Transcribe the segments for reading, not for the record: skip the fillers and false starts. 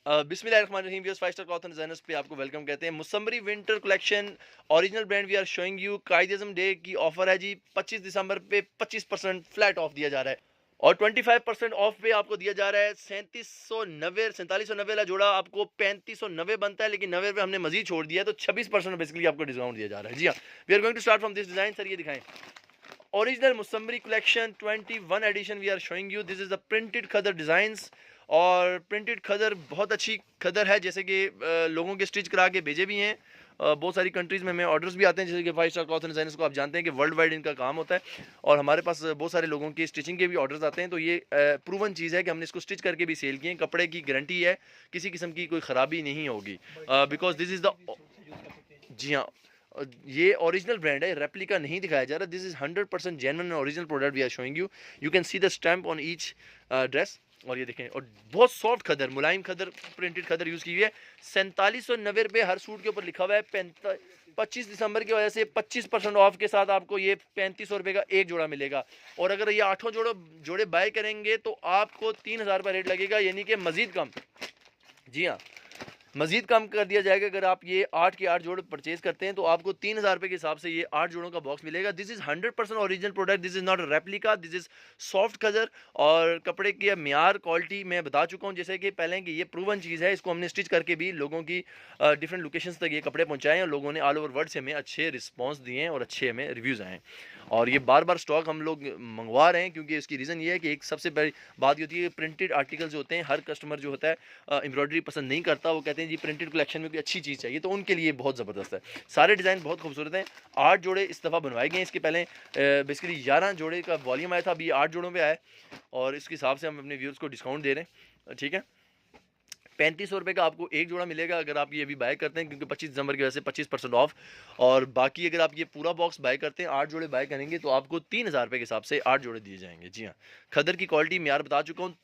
बिस्मिल्लाहिर्रहमानिर्रहीम viewers, 5 star cloth and designers पे आपको वेलकम कहते हैं। Musammari winter collection original brand we are showing you. Quaid-e-Azam day की ऑफर है जी। 25 दिसंबर पे 25% फ्लैट ऑफ दिया जा रहा है और 25% ऑफ पे आपको दिया जा रहा है 4790 वाला जोड़ा आपको 3590 बनता है, लेकिन 90 रुपये हमने मजीद छोड़ दिया है, तो 26% बेसिकली आपको डिस्काउंट दिया जा रहा है। जी हाँ, we are going to start from this design. Sir ये दिखाएं, original Musammari collection 21 edition we are showing you. This is the printed khaddar designs और प्रिंटेड खदर बहुत अच्छी खदर है, जैसे कि लोगों के स्टिच करा के भेजे भी हैं। बहुत सारी कंट्रीज़ में हमें ऑर्डर्स भी आते हैं, जैसे कि 5 स्टार क्लॉथ एंड डिजाइनर्स को आप जानते हैं कि वर्ल्ड वाइड इनका काम होता है और हमारे पास बहुत सारे लोगों की स्टिचिंग के भी ऑर्डर्स आते हैं। तो ये प्रूवन चीज़ है कि हमने इसको स्टिच करके भी सेल किए हैं। कपड़े की गारंटी है, किसी किस्म की कोई ख़राबी नहीं होगी, बिकॉज दिस इज़ द, जी हाँ, ये ओरिजिनल ब्रांड है, रेप्लिका नहीं दिखाया जा रहा। This is 100% genuine original product we are showing you. You can see the stamp on each dress. और ये देखें, और बहुत सॉफ्ट खदर, मुलायम खदर, प्रिंटेड खदर यूज़ की हुई है। 4790 हार सूट के ऊपर लिखा हुआ है। 25 दिसंबर की वजह से 25% ऑफ के साथ आपको ये 3500 रुपये का एक जोड़ा मिलेगा। और अगर ये 8 जोड़े बाय करेंगे तो आपको 3000 रुपये रेट लगेगा, यानी कि मजीद कम। जी हाँ, मजीद कम कर दिया जाएगा। अगर आप ये 8 के 8 जोड़ परचेज करते हैं तो आपको 3000 रुपये के हिसाब से ये 8 जोड़ों का बॉक्स मिलेगा। This is 100% original product, this is not replica, this is soft khaddar. और कपड़े की म्यार क्वालिटी मैं बता चुका हूँ जैसे कि पहले कि ये प्रूवन चीज़ है। इसको हमने स्टिच करके भी लोगों की डिफरेंट लोकेशंस तक ये कपड़े पहुँचाए हैं और लोगों ने ऑल ओवर वर्ल्ड से हमें अच्छे रिस्पॉन्स दिए हैं और अच्छे हमें रिव्यूज़ आए हैं। और ये बार बार स्टॉक हम लोग मंगवा रहे हैं, क्योंकि इसकी रीज़न ये है कि एक सबसे बड़ी बात ये होती है, प्रिंटेड आर्टिकल्स जो होते हैं, हर कस्टमर जो होता है एम्ब्रॉयडरी पसंद नहीं करता। वो कहते हैं जी प्रिंटेड कलेक्शन में कोई अच्छी चीज़ चाहिए, तो उनके लिए बहुत ज़बरदस्त है। सारे डिज़ाइन बहुत खूबसूरत हैं। 8 जोड़े इस दफ़ा बनवाए गए हैं। इसके पहले बेसिकली 11 जोड़े का वॉल्यूम आया था, अभी 8 जोड़ों पे आया है और इसके हिसाब से हम अपने व्यूअर्स को डिस्काउंट दे रहे हैं। ठीक है, 3500 रुपये का आपको एक जोड़ा मिलेगा अगर आप ये अभी बाय करते हैं, क्योंकि 25 दिसंबर की वजह से 25% ऑफ। और बाकी अगर आप ये पूरा बॉक्स बाय करते हैं, 8 जोड़े बाय करेंगे, तो आपको 3000 रुपये के हिसाब से 8 जोड़े दिए जाएंगे। जी हाँ, खदर की क्वालिटी मैं बता चुका हूँ।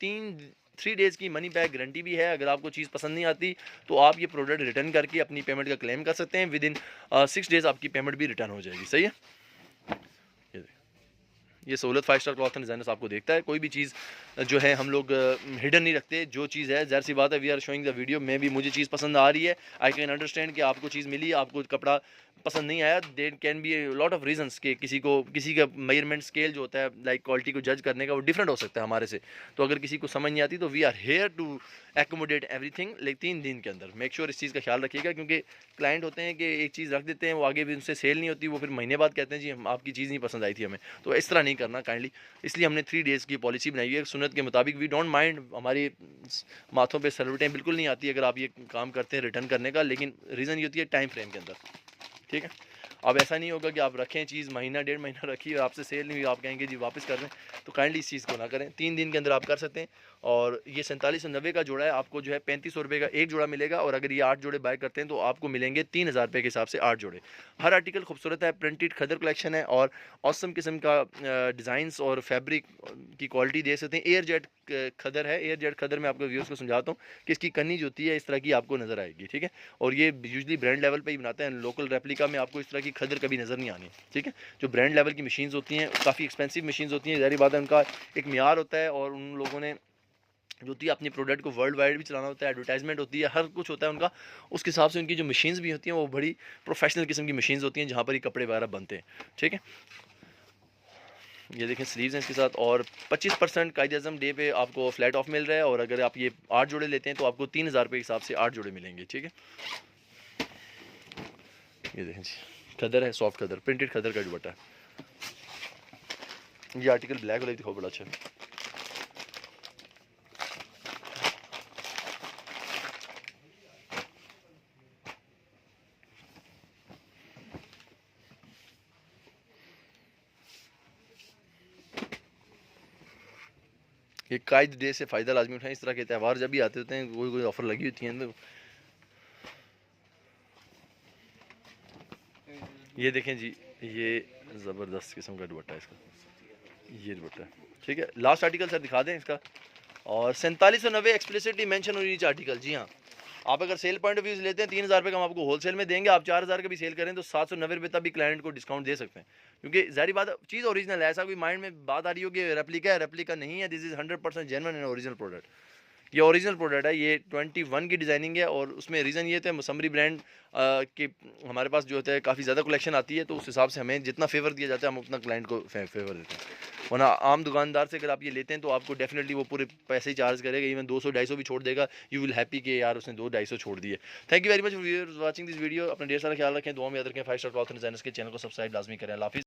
3 डेज़ की मनी बैक गारंटी भी है। अगर आपको चीज़ पसंद नहीं आती तो आप ये प्रोडक्ट रिटर्न करके अपनी पेमेंट का क्लेम कर सकते हैं। विद इन 6 डेज़ आपकी पेमेंट भी रिटर्न हो जाएगी। सही है, ये सहूलत 5 स्टार क्लॉथ एंड डिजाइनर्स आपको देखता है। कोई भी चीज़ जो है हम लोग हिडन नहीं रखते। जो चीज़ है, ज़ाहिर सी बात है, we are showing the video में भी मुझे चीज़ पसंद आ रही है, आई कैन अंडरस्टैंड कि आपको चीज़ मिली, आपको कपड़ा पसंद नहीं आया। There can be lot of reasons कि किसी का मेजरमेंट स्केल जो होता है लाइक क्वालिटी को जज करने का, वो डिफरेंट हो सकता है हमारे से। तो अगर किसी को समझ नहीं आती तो we are here to accommodate everything, लेकिन 3 दिन के अंदर मेक श्योर इस चीज़ का ख्याल रखिएगा, क्योंकि क्लाइंट होते हैं कि एक चीज़ रख देते हैं, वो आगे भी उनसे सेल नहीं होती, वो फिर महीने बाद कहते हैं जी हम आपकी चीज़ नहीं पसंद आई थी हमें। तो इस तरह नहीं करना काइंडली। इसलिए हमने 3 डेज़ की पॉलिसी बनाई हुई है सुन्नत के मुताबिक। वी डोंट माइंड, हमारी माथों पे सलवटें बिल्कुल नहीं आती अगर आप ये काम करते हैं रिटर्न करने का, लेकिन रीज़न ये होती है टाइम फ्रेम के अंदर। ठीक है, अब ऐसा नहीं होगा कि आप रखें चीज़ महीना 1.5 महीना रखी और आपसे सेल नहीं हुई, आप कहेंगे जी वापस कर दें, तो काइंडली इस चीज़ को ना करें। 3 दिन के अंदर आप कर सकते हैं। और ये 4790 का जोड़ा है, आपको जो है 3500 रुपये का एक जोड़ा मिलेगा। और अगर ये 8 जोड़े बाय करते हैं तो आपको मिलेंगे 3000 रुपये के हिसाब से 8 जोड़े। हर आर्टिकल खूबसूरत है, प्रिंटेड खदर कलेक्शन है और औसम किस्म का डिज़ाइंस और फैब्रिक की क्वालिटी दे सकते हैं। एयर जेट खदर है। एयर जेट खदर मैं आपको व्यूअर्स को समझाता हूँ कि इसकी कन्नी जो होती है इस तरह की आपको नज़र आएगी। ठीक है, और ये यूजली ब्रांड लेवल पे ही बनाते हैं, लोकल रेप्लिका में आपको इस तरह की खदर कभी नज़र नहीं आनी। ठीक है, जो ब्रांड लेवल की मशीन्स होती हैं काफ़ी एक्सपेंसिव मशीन्स होती हैं, ज़ाहिर बात है उनका एक म्यार होता है और उन लोगों ने जो होती है अपनी प्रोडक्ट को वर्ल्ड वाइड भी चलाना होता है, एडवर्टाइजमेंट होती है, हर कुछ होता है उनका। उसके हिसाब से उनकी जो मशीन्स भी होती हैं वो बड़ी प्रोफेशनल किस्म की मशीन्स होती हैं जहाँ पर ये कपड़े वगैरह बनते हैं। ठीक है, ये देखें स्लीव्स हैं इसके साथ। और 25% कायद-ए-आज़म डे पे आपको फ्लैट ऑफ मिल रहा है। और अगर आप ये 8 जोड़े लेते हैं तो आपको 3000 रुपये के हिसाब से 8 जोड़े मिलेंगे। ठीक है, ये देखें जी, खदर है, सॉफ्ट खदर, प्रिंटेड खदर का दुपट्टा है। ये आर्टिकल ब्लैक वाला दिखाओ, बड़ा अच्छा है। ये कायद डे से फ़ायदा लाजमी उठाएं। इस तरह के त्यौहार जब भी आते होते हैं कोई ऑफ़र लगी होती हैं। ये देखें जी, ये ज़बरदस्त किस्म का दुपट्टा है इसका, ये दुपट्टा है। ठीक है, लास्ट आर्टिकल सर दिखा दें इसका। और 4790 एक्सप्लिसिटली मेंशन हुई नीचे आर्टिकल। जी हाँ, आप अगर सेल पॉइंट ऑफ व्यू से लेते हैं 3000 रुपये का हम आपको होलसेल में देंगे। आप 4000 का भी सेल करें तो 790 रुपये तक भी क्लाइंट को डिस्काउंट दे सकते हैं, क्योंकि ज़ाहिर बात है चीज़ ओरिजिनल है। ऐसा कोई माइंड में बात आ रही हो कि रेप्लिका है, रेप्लिका नहीं है। This is 100% genuine and original product. ये ओरिजिनल प्रोडक्ट है, ये 21 की डिज़ाइनिंग है और उसमें रीज़न ये थे मुसम्मरी ब्रांड कि हमारे पास जो होता है काफ़ी ज़्यादा कलेक्शन आती है, तो उस हिसाब से हमें जितना फेवर दिया जाता है हम उतना क्लाइंट को फेवर देते हैं। वरना आम दुकानदार से अगर आप ये लेते हैं तो आपको डेफिनेटली वो पूरे पैसे ही चार्ज करेगा, इवन 200-250 भी छोड़ देगा, यू विल हैप्पी कि यार उसने 200-250 छोड़ दिए। Thank you very much for watching this video. अपना ढेर सारा ख्याल रखें, दुआ में याद रखें। 5 स्टार क्लॉथ एंड डिजाइनर्स के चैनल को सब्सक्राइब लाजमी करें। अल्लाह हाफिज़।